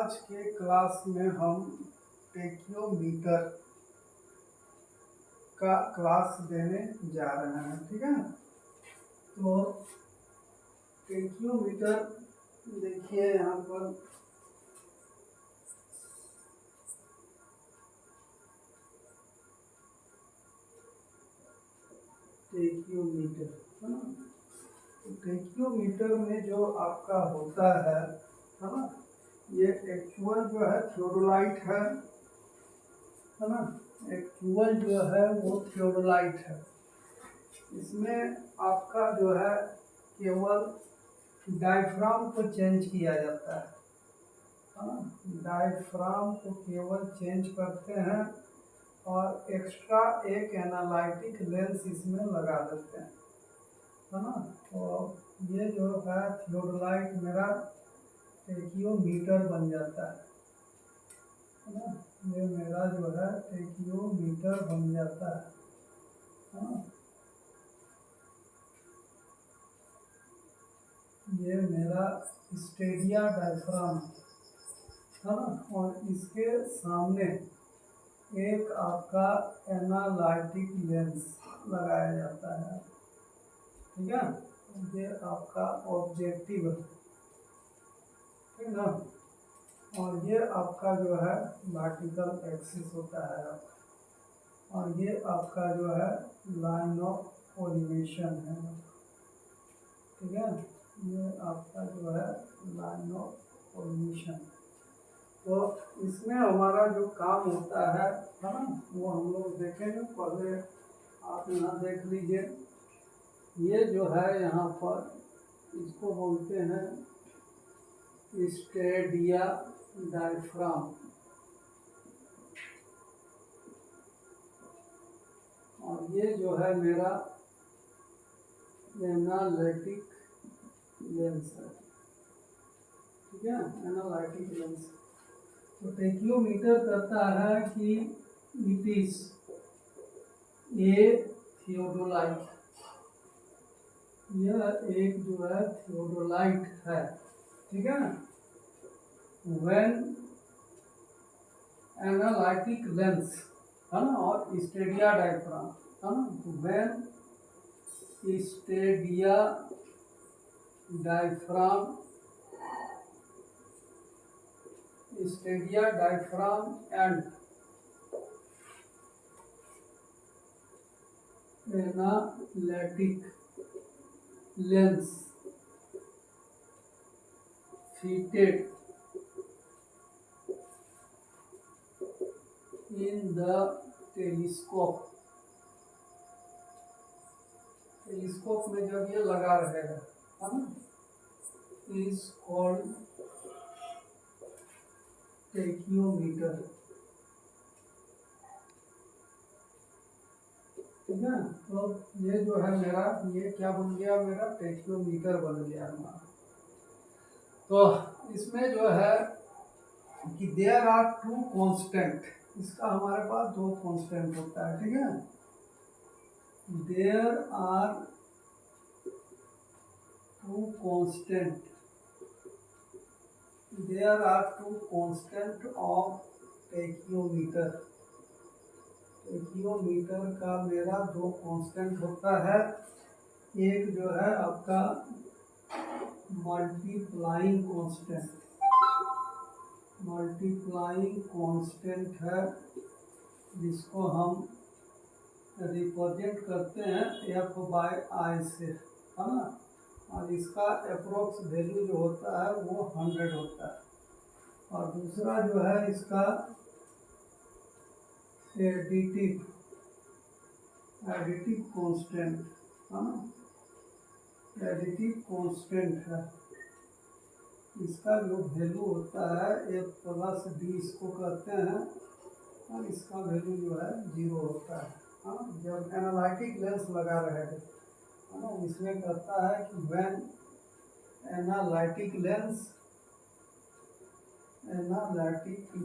आज के क्लास में हम टेक्योमीटर का क्लास देने जा रहे हैं। ठीक है, तो टेक्योमीटर देखिए यहाँ पर टेक्योमीटर है ना। टेक्योमीटर में जो आपका होता है ना, ये एक्चुअल जो है थियोडोलाइट है ना। एक्चुअल जो है वो थियोडोलाइट है। इसमें आपका जो है केवल डायफ्राम को चेंज किया जाता है ना। डायफ्राम को केवल चेंज करते हैं और एक्स्ट्रा एक एनालाइटिक लेंस इसमें लगा देते हैं, है ना। तो ये जो है थियोडोलाइट मेरा टेक्योमीटर बन जाता है ना। ये मेरा जो है टेक्योमीटर बन जाता है ना। ये मेरा स्टेडिया डायफ्राम है ना, और इसके सामने एक आपका एनालाइटिक लेंस लगाया जाता है। ठीक है, ये आपका ऑब्जेक्टिव है, ठीक ना। और ये आपका जो है वर्टिकल एक्सिस होता है, और ये आपका जो है लाइन ऑफ कोलिमेशन है। ठीक है, ये आपका जो है लाइन ऑफ कोलिमेशन। तो इसमें हमारा जो काम होता है ना, वो हम लोग देखेंगे। पहले आप यहाँ देख लीजिए, ये जो है यहाँ पर इसको बोलते हैं स्टेडिया डायफ्राम, और ये जो है मेरा एनालिटिक लेंस है। ठीक है, एनालिटिक लेंस। तो टेक्योमीटर कहता है कि इट इज ए थियोडोलाइट, यह एक जो है थियोडोलाइट है। ठीक है, व्हेन एनालिटिक लेंस है ना, और स्टेडिया डायफ्राम है ना। When Stadia diaphragm and analytic lens fitted in the telescope में जब ये लगा रहेगा है ना, is called टेक्योमीटर। ठीक है, तो ये जो है मेरा, ये क्या बन गया, मेरा टेक्योमीटर बन गया हमारा। तो इसमें जो है कि देयर आर टू कांस्टेंट, इसका हमारे पास दो कांस्टेंट होता है। ठीक है, there are two constant, there are two constant of tacheometer. Tacheometer का मेरा दो कांस्टेंट होता है। एक जो है आपका मल्टीप्लाइंग कांस्टेंट है, जिसको हम रिप्रेजेंट करते हैं F/I से, है ना। और इसका अप्रोक्स वैल्यू जो होता है वो 100 होता है। और दूसरा जो है इसका एडिटिव कांस्टेंट है ना, एडिटिव कांस्टेंट है। इसका जो वैल्यू होता है F+D इसको कहते हैं, और इसका वैल्यू जो है 0 होता है। हाँ, जब एनालिटिक लेंस लगा रहेगा है ना, इसमें कहता है कि when analytic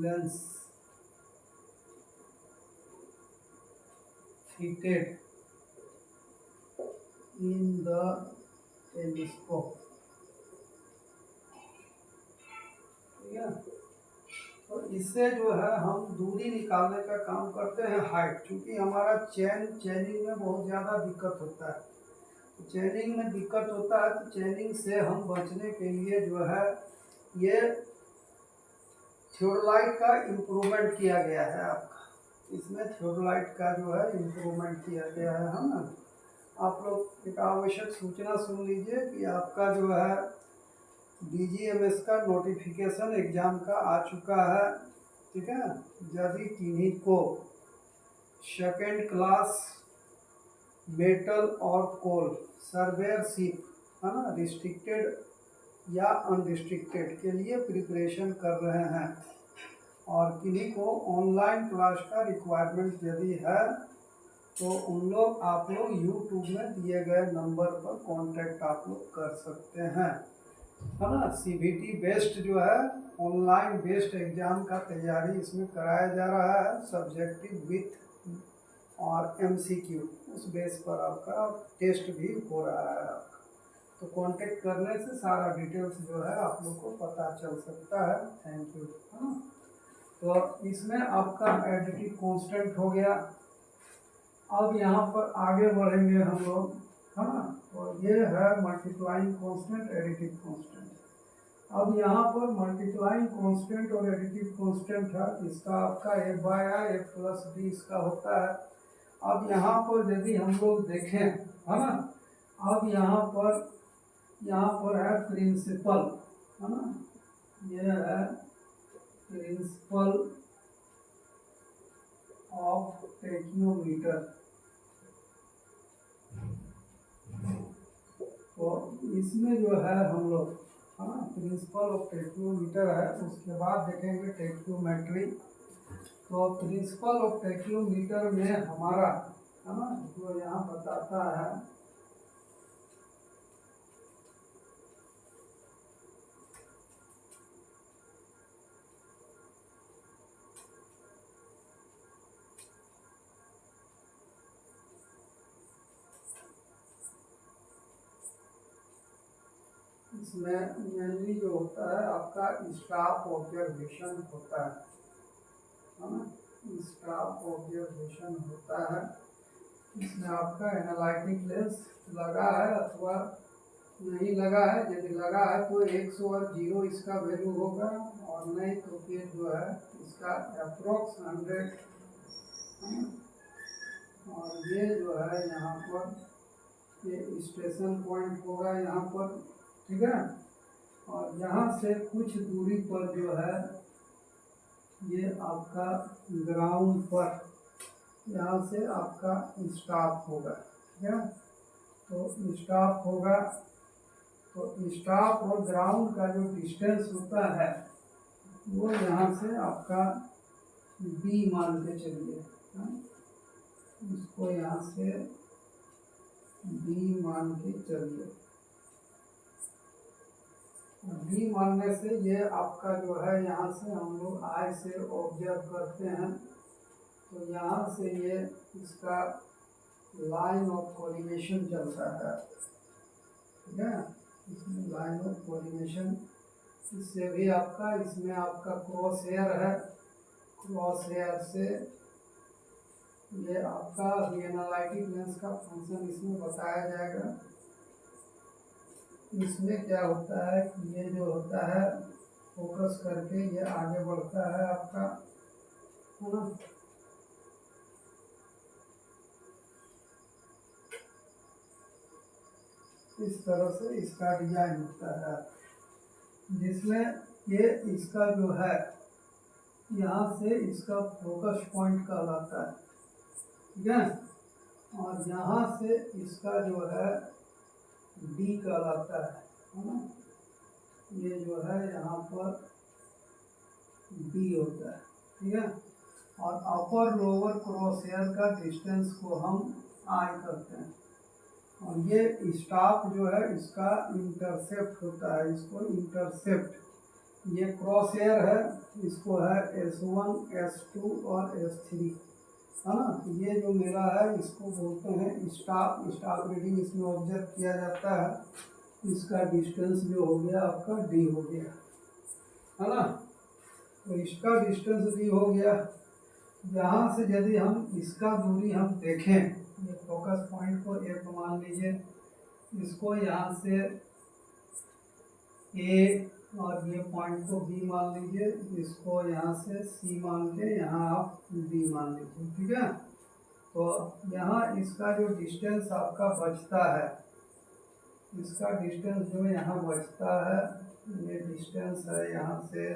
lens fitted in the telescope, ठीक है, तो इससे जो है हम दूरी निकालने का काम करते हैं हाइट, क्योंकि हमारा चेनिंग में बहुत ज़्यादा दिक्कत होता है। तो चेनिंग में दिक्कत होता है, तो चेनिंग से हम बचने के लिए जो है ये थियोडोलाइट का इम्प्रूवमेंट किया गया है आपका। इसमें थियोडोलाइट का जो है इम्प्रूवमेंट किया गया है ना। आप लोग एक आवश्यक सूचना सुन लीजिए कि आपका जो है DGMS का नोटिफिकेशन एग्ज़ाम का आ चुका है, ठीक है। यदि किन्हीं को सेकेंड क्लास मेटल और कोल सर्वेयरशिप है ना, रिस्ट्रिक्टेड या अनरिस्ट्रिक्टेड के लिए प्रिपरेशन कर रहे हैं और किन्हीं को ऑनलाइन क्लास का रिक्वायरमेंट यदि है, तो उन लोग आप लोग यूट्यूब में दिए गए नंबर पर कांटेक्ट आप लोग कर सकते हैं, है ना। CBT बेस्ड जो है ऑनलाइन बेस्ड एग्ज़ाम का तैयारी इसमें कराया जा रहा है, सब्जेक्टिव विथ और MCQ, उस बेस पर आपका टेस्ट भी हो रहा है आपका। तो कांटेक्ट करने से सारा डिटेल्स जो है आप लोग को पता चल सकता है। थैंक यू, है ना। तो इसमें आपका एडिटिव कांस्टेंट हो गया। अब यहाँ पर आगे बढ़ेंगे हम लोग, है ना। तो ये है मल्टीप्लाइंग कांस्टेंट, एडिटिव कांस्टेंट। अब यहाँ पर मल्टीप्लाइंग कांस्टेंट और एडिटिव कांस्टेंट है, इसका आपका a/b इसका होता है। अब यहाँ पर यदि हम लोग देखें, है ना, अब यहाँ पर है प्रिंसिपल, है ना, ये है प्रिंसिपल ऑफ टेक्नोमीटर। तो इसमें जो है हम लोग, है ना, प्रिंसिपल ऑफ टेक्नोमीटर है। उसके बाद देखेंगे टेक्नोमेट्री। तो प्रिंसिपल ऑफ टेक्नोमीटर में हमारा, है ना, जो यहाँ बताता है इसमें मेनली जो होता है आपका स्टाफ ऑब्जर्वेशन होता है ना, स्टाफ ऑब्जर्वेशन होता है। इसमें आपका एनालिटिक लेंस लगा है अथवा नहीं लगा है। यदि लगा है तो 100 और 0 इसका वैल्यू होगा, और नहीं तो फिर जो है इसका अप्रोक्स 100। और ये जो है यहाँ पर ये स्टेशन पॉइंट होगा यहाँ पर, ठीक है। और यहाँ से कुछ दूरी पर जो है ये आपका ग्राउंड पर, यहाँ से आपका स्टॉप होगा, ठीक है। तो स्टॉप होगा, तो स्टॉप और ग्राउंड का जो डिस्टेंस होता है वो यहाँ से आपका B मान के चलिए, इसको यहाँ से B मान के चलिए। B मानने से ये आपका जो है यहाँ से हम लोग आई से ऑब्जर्व करते हैं, तो यहाँ से ये इसका लाइन ऑफ कोलिनेशन चलता है, ठीक है। इसमें लाइन ऑफ कोलिनेशन, इससे भी आपका, इसमें आपका क्रॉस हेयर है, क्रॉस हेयर से ये आपका एनालिटिक लेंस का फंक्शन इसमें बताया जाएगा। इसमें क्या होता है कि ये जो होता है फोकस करके ये आगे बढ़ता है आपका, है ना। इस तरह से इसका डिजाइन होता है, जिसमें ये इसका जो है यहाँ से इसका फोकस पॉइंट कहलाता है, ठीक है। और यहाँ से इसका जो है D कहलाता है ना। ये जो है यहाँ पर D होता है, ठीक है। और अपर लोअर क्रॉस हेयर का डिस्टेंस को हम I करते हैं। और ये स्टॉप जो है इसका इंटरसेप्ट होता है, इसको इंटरसेप्ट, ये क्रॉस हेयर है, इसको है S1, S2 और S3, है ना। तो ये जो मेरा है इसको बोलते हैं स्टॉप। स्टॉप रीडिंग इसमें ऑब्जर्व किया जाता है, इसका डिस्टेंस जो हो गया आपका D हो गया, है ना। तो इसका डिस्टेंस डी हो गया। यहाँ से यदि हम इसका दूरी हम देखें, ये फोकस पॉइंट को एक मान लीजिए, इसको यहाँ से ए और ये पॉइंट को बी मान लीजिए, इसको यहाँ से सी मान के यहाँ आप डी मान लीजिए, ठीक है। तो यहाँ इसका जो डिस्टेंस आपका बचता है, इसका डिस्टेंस जो यहाँ बचता है, ये डिस्टेंस है यहाँ से,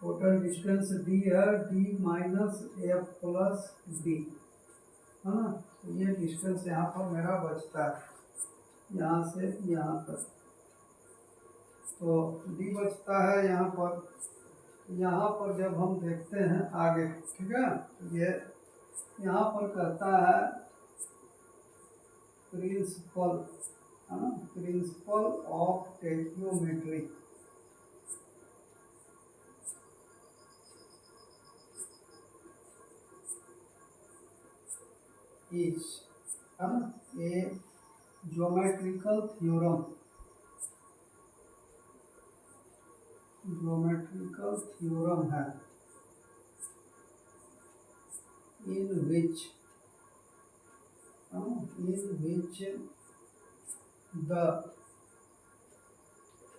टोटल डिस्टेंस डी है, D minus F plus D, है ना। तो ये डिस्टेंस यहाँ पर मेरा बचता है, यहाँ से यहाँ तक। तो डी बचता है यहाँ पर। यहाँ पर जब हम देखते हैं आगे, ठीक है, ये यहाँ पर कहता है प्रिंसिपल, है ना, प्रिंसिपल ऑफ टेक्योमेट्री। इज, है ना, ए ज्योमेट्रिकल थ्योरम, ज्योमेट्रिकल थ्योरम है, in which the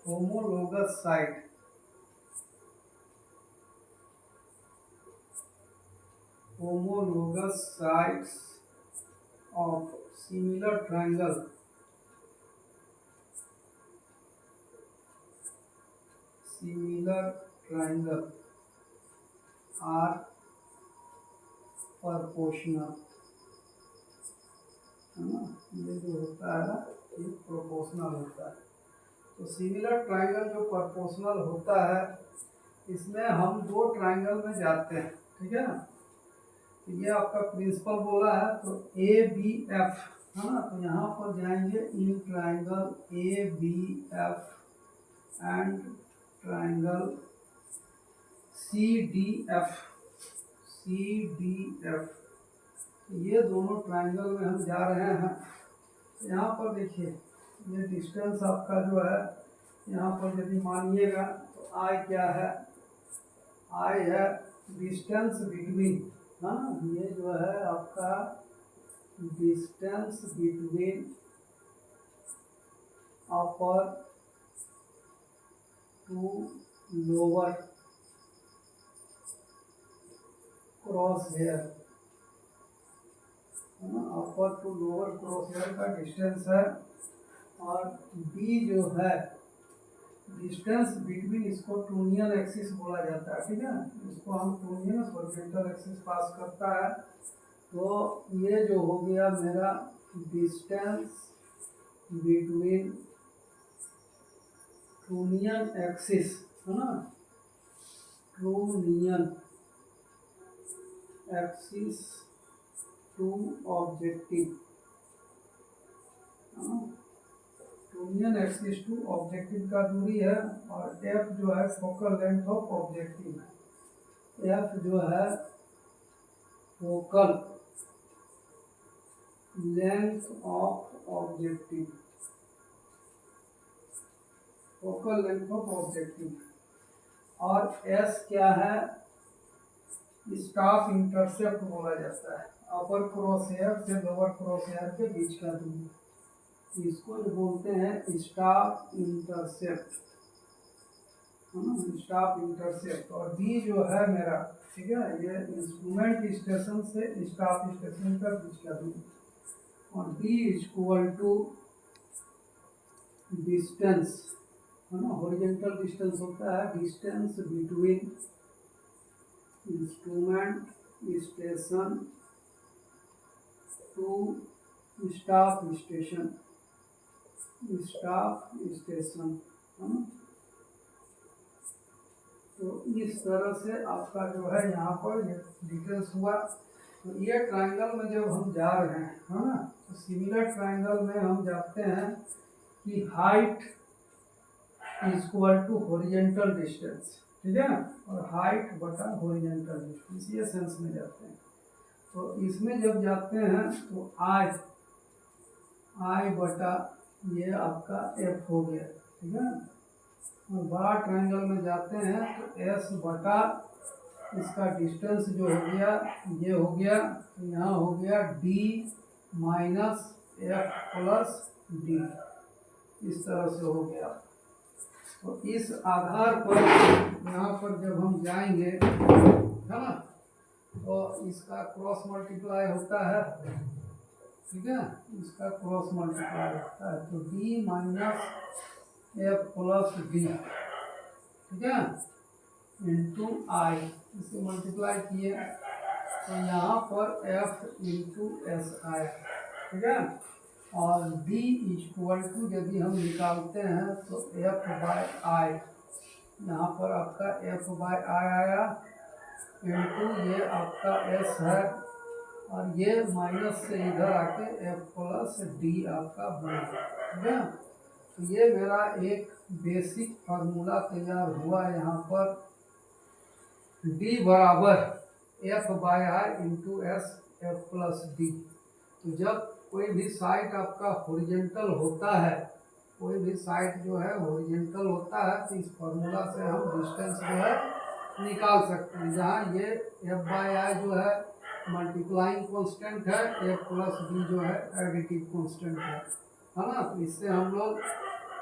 homologous side sides of similar triangle are proportional, है ना। ये जो होता है ये प्रोपोर्शनल होता है। तो सिमिलर ट्रायंगल जो प्रोपोर्शनल होता है, इसमें हम दो ट्रायंगल में जाते हैं, ठीक है ना। तो ये आपका प्रिंसिपल बोला है, तो ए बी एफ, है ना। तो यहाँ पर जाएंगे in triangle A B F and triangle C D F, ये दोनों ट्रायंगल में हम जा रहे हैं। यहाँ पर देखिए, ये डिस्टेंस आपका जो है, यहाँ पर यदि मानिएगा तो आई क्या है, आई है डिस्टेंस बिटवीन, है ना। ये जो है आपका distance between upper to lower cross hair, है ना, upper to lower cross hair का डिस्टेंस है। और बी जो है डिस्टेंस बिटवीन, इसको टूनियन एक्सिस बोला जाता है, ठीक है। इसको हम टूनियन हॉरिजॉन्टल एक्सिस पास करता है। तो ये जो हो गया मेरा डिस्टेंस बिटवीन टूनियन एक्सिस, है ना, trunnion axis to objective, trunnion axis to objective का दूरी है। और एफ जो है फोकल लेंथ ऑफ ऑब्जेक्टिव है, एफ जो है focal length of objective, focal length of objective. और एस क्या है, स्टाफ इंटरसेप्ट बोला जाता है, अपर क्रॉस हेयर से लोअर क्रॉस हेयर के बीच का दूरी, इसको जो बोलते हैं स्टाफ इंटरसेप्ट, है ना, स्टाफ इंटरसेप्ट। और बी जो है मेरा, ठीक है, ये इंस्ट्रूमेंट स्टेशन से स्टाफ स्टेशन का बीच का दूरी। और बी इक्वल टू डिस्टेंस, है ना, हॉरिजॉन्टल डिस्टेंस होता है, distance between instrument station to staff station, है ना। तो इस तरह से आपका जो है यहाँ पर डिटेल्स हुआ। तो ये ट्रायंगल में जब हम जा रहे हैं, है ना, तो सिमिलर ट्रायंगल में हम जाते हैं कि height equal to horizontal distance, ठीक है, और हाइट बटा हॉरिजॉन्टल डिस्टेंस, ये सेंस में जाते हैं। तो इसमें जब जाते हैं तो आई बटा ये आपका एफ हो गया, ठीक है। बड़ा ट्रायंगल में जाते हैं तो एस बटा इसका डिस्टेंस जो हो गया ये हो गया, यहाँ हो गया D minus F plus D, इस तरह से हो गया। तो इस आधार पर यहाँ पर जब हम जाएंगे है ना, तो इसका क्रॉस मल्टीप्लाई होता है, ठीक है, इसका क्रॉस मल्टीप्लाई होता है, तो D minus F plus D, ठीक है, इंटू आई, इसे मल्टीप्लाई किए तो यहाँ पर एफ इंटू एस आया, ठीक है, और डी इक्वल टू यदि हम निकालते हैं तो एफ बाय आई, यहाँ पर आपका एफ बाय आई आया, इंटू ये आपका एस है, और ये माइनस से इधर आके एफ प्लस डी आपका बन गया, ठीक है। तो ये मेरा एक बेसिक फार्मूला तैयार हुआ यहाँ पर, डी बराबर F by I into S F plus D. तो जब कोई भी साइड आपका हॉरिजॉन्टल होता है, कोई भी साइड जो है हॉरिजॉन्टल होता है, तो इस फार्मूला से हम डिस्टेंस जो है निकाल सकते हैं, जहाँ ये एफ बाय आई जो है मल्टीप्लाइंग कांस्टेंट है, एफ प्लस डी जो है एडिटिव कांस्टेंट है ना। तो इससे हम लोग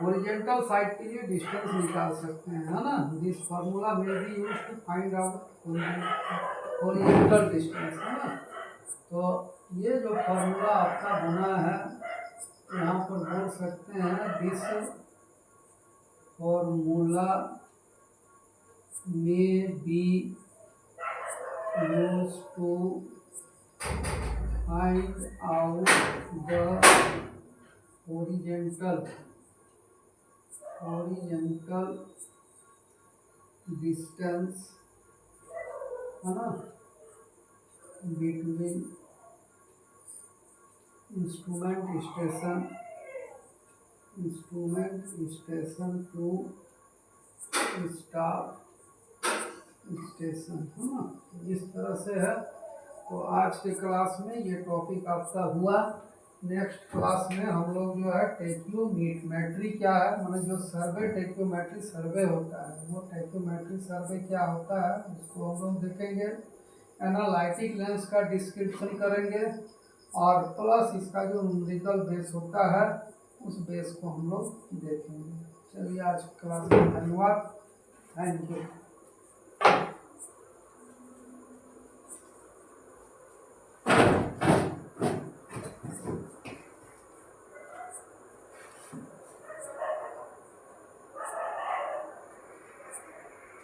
हॉरिजॉन्टल साइड के लिए डिस्टेंस निकाल सकते हैं, है ना। This formula may be used to find out horizontal distance, है ना। तो ये जो फार्मूला आपका बना है, यहाँ पर बोल सकते हैं this formula may be used to find out the horizontal distance, है ना, between instrument station to staff station, है ना, इस तरह से है। तो आज के क्लास में ये टॉपिक आपका हुआ। नेक्स्ट क्लास में हम लोग जो है टेक्योमेट्री क्या है, मतलब जो सर्वे टेक्योमेट्री सर्वे होता है, वो टेक्योमेट्री सर्वे क्या होता है उसको हम लोग देखेंगे। एनालिटिक लेंस का डिस्क्रिप्शन करेंगे, और प्लस इसका जो न्यूमेरिकल बेस होता है उस बेस को हम लोग देखेंगे। चलिए आज क्लास में धन्यवाद, थैंक यू।